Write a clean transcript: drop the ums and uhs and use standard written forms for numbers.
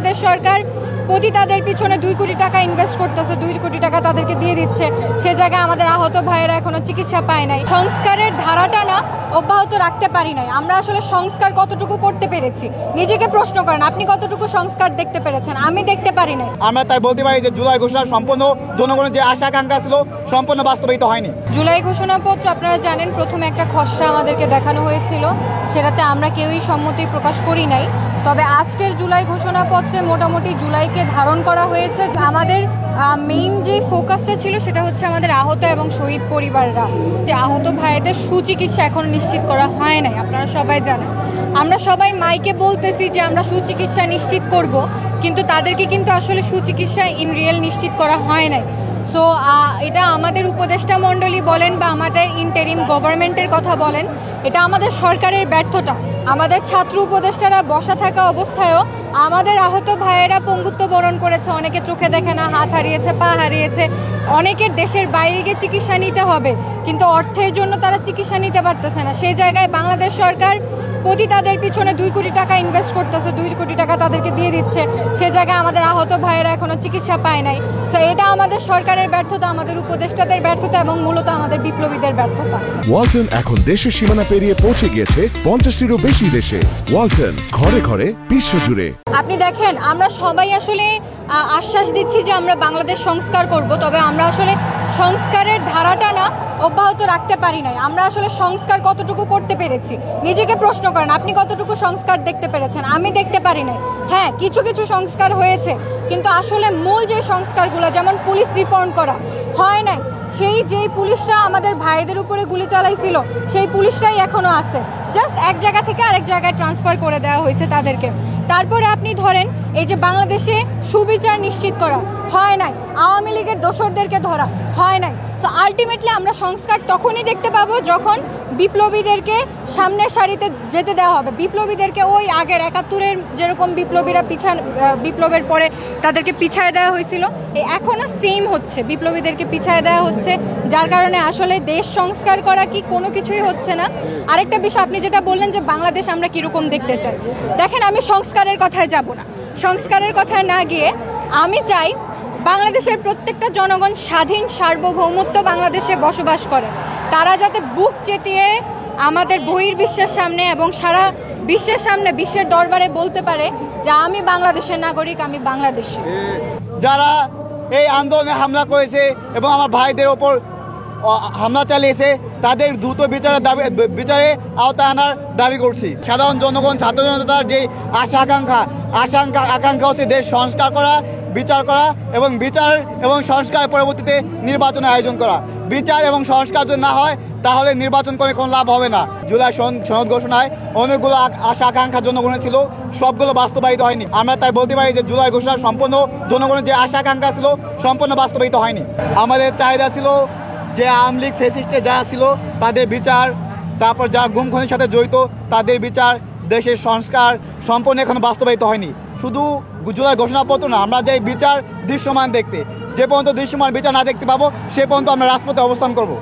বাংলাদেশ সরকার প্রতি তাদের পিছনে 2 কোটি টাকা ইনভেস্ট করতেছে, 2 কোটি টাকা তাদেরকে দিয়ে দিচ্ছে। সে জায়গায় আমাদের আহত ভাইয়েরা এখনো চিকিৎসা পায় নাই। সংস্কারের ধারাটা না অব্যাহত রাখতে পারি নাই। আমরা আসলে সংস্কার কতটুকু করতে পেরেছি নিজেকে প্রশ্ন করেন। আপনি কতটুকু সংস্কার দেখতে পেরেছেন? আমি দেখতে পারি নাই। আমরা তাই বলতে পারি যে জুলাই ঘোষণা সম্পূর্ণ জনগণের যে আশা আকাঙ্ক্ষা ছিল সম্পূর্ণ বাস্তবায়িত হয়নি। জুলাই ঘোষণাপত্র আপনারা জানেন প্রথমে একটা খসড়া আমাদেরকে দেখানো হয়েছিল, সেটাতে আমরা কেউই সম্মতি প্রকাশ করি নাই। তবে আজকের জুলাই ঘোষণাপত্রে মোটামুটি জুলাইকে ধারণ করা হয়েছে। আমাদের মেইন যে ফোকাসটা ছিল সেটা হচ্ছে আমাদের আহত এবং শহীদ পরিবাররা, যে আহত ভাইদের সুচিকিৎসা এখন নিশ্চিত করা হয় নাই। আপনারা সবাই জানেন, আমরা সবাই মাইকে বলতেছি যে আমরা সুচিকিৎসা নিশ্চিত করব, কিন্তু তাদেরকে কিন্তু আসলে সুচিকিৎসা ইন রিয়েল নিশ্চিত করা হয় নাই। সো এটা আমাদের উপদেষ্টা মণ্ডলী বলেন বা আমাদের ইন্টারিম গভর্নমেন্টের কথা বলেন, এটা আমাদের সরকারের ব্যর্থতা। আমাদের ছাত্র উপদেষ্টারা বসা থাকা অবস্থায়ও আমাদের আহত ভাইয়েরা পঙ্গুত্ব বরণ করেছে। অনেকে চোখে দেখে না, হাত হারিয়েছে, পা হারিয়েছে। অনেকের দেশের বাইরে গিয়ে চিকিৎসা নিতে হবে, কিন্তু অর্থের জন্য তারা চিকিৎসা নিতে পারতেছে না। সেই জায়গায় বাংলাদেশ সরকার প্রতি তাদের পিছনে 2 কোটি টাকা ইনভেস্ট করতেছে, 2 কোটি টাকা তাদেরকে দিয়ে দিচ্ছে। সে জায়গায় আমাদের আহত ভাইয়েরা এখনো চিকিৎসা পায় নাই। সো এটা আমাদের সরকারের ব্যর্থতা, আমাদের উপদেষ্টাদের ব্যর্থতা এবং মূলত আমাদের বিপ্লবীদের ব্যর্থতা। ওয়ালটন এখন দেশের সীমানা পেরিয়ে পৌঁছে গিয়েছে 50টিরও বেশি দেশে। ওয়ালটন, ঘরে ঘরে বিশ্বজুড়ে। আপনি দেখেন, আমরা সবাই আসলে আশ্বাস দিচ্ছি যে আমরা বাংলাদেশ সংস্কার করব, তবে আমরা আসলে সংস্কারের ধারাটা না অব্যাহত রাখতে পারি নাই। আমরা আসলে সংস্কার কতটুকু করতে পেরেছি নিজেকে প্রশ্ন করেন। আপনি কতটুকু সংস্কার দেখতে পেরেছেন? আমি দেখতে পারি নাই। হ্যাঁ, কিছু কিছু সংস্কার হয়েছে, কিন্তু আসলে মূল যে সংস্কারগুলো, যেমন পুলিশ রিফর্ম করা হয় নাই। যেই পুলিশরা আমাদের ভাইদের উপরে গুলি চালাইছিল সেই পুলিশরাই এখনো আছে, জাস্ট এক জায়গা থেকে আরেক জায়গায় ট্রান্সফার করে দেওয়া হয়েছে তাদেরকে। তারপরে আপনি ধরেন এই যে বাংলাদেশে সুবিচার নিশ্চিত করা হয় নাই, আওয়ামী লীগের দোসরদেরকে ধরা হয় নাই। সো আলটিমেটলি আমরা সংস্কার তখনই দেখতে পাবো যখন বিপ্লবীদেরকে সামনের সারিতে যেতে দেওয়া হবে। বিপ্লবীদেরকে ওই আগের 71-এর যেরকম বিপ্লবীরা বিপ্লবের পরে তাদেরকে পিছায় দেওয়া হয়েছিল, এখনও সেম হচ্ছে, বিপ্লবীদেরকে পিছায় দেওয়া হচ্ছে। যার কারণে আসলে দেশ সংস্কার করা কি কোনো কিছুই হচ্ছে না। আরেকটা বিষয় আপনি যেটা বললেন যে বাংলাদেশ আমরা কীরকম দেখতে চাই, দেখেন আমি সংস্কারের কথায় যাব না। সংস্কারের কথায় না গিয়ে আমি চাই বাংলাদেশের প্রত্যেকটা জনগণ স্বাধীন সার্বভৌমত্ব বাংলাদেশে বসবাস করে। তারা যাতে বুক চেতিয়ে আমাদের বহির্বিশ্বের সামনে এবং সারা বিশ্বের সামনে, বিশ্বের দরবারে বলতে পারে যে আমি বাংলাদেশের নাগরিক, আমি বাংলাদেশি। যারা এই আন্দোলনে হামলা করেছে এবং আমার ভাইদের ওপর হামলা চালিয়েছে তাদের দ্রুত বিচারে আওতায় আনার দাবি করছি। সাধারণ জনগণ, ছাত্র জনতার যে আকাঙ্ক্ষা হচ্ছে দেশ সংস্কার করা, বিচার করা এবং বিচার এবং সংস্কার পরবর্তীতে নির্বাচনের আয়োজন করা। বিচার এবং সংস্কার যদি না হয় তাহলে নির্বাচন করে কোনো লাভ হবে না। জুলাই সনদ ঘোষণায় অনেকগুলো আশা আকাঙ্ক্ষা জনগণের ছিল, সবগুলো বাস্তবায়িত হয়নি। আমরা তাই বলতে পারি যে জুলাই ঘোষণা সম্পূর্ণ জনগণের যে আশা আকাঙ্ক্ষা ছিল সম্পূর্ণ বাস্তবায়িত হয়নি। আমাদের চাহিদা ছিল যে আওয়ামী লীগ ফ্যাসিস্টে যারা ছিল তাদের বিচার, তারপর যারা গুম খুনের সাথে জড়িত তাদের বিচার, দেশের সংস্কার সম্পূর্ণ এখনো বাস্তবায়িত হয়নি। শুধু জুলাই ঘোষণাপত্র না, আমরা যে বিচার দৃশ্যমান দেখতে, যে পর্যন্ত দৃশ্যমান বিচার না দেখতে পাবো সে পর্যন্ত আমরা রাজপথে অবস্থান করব।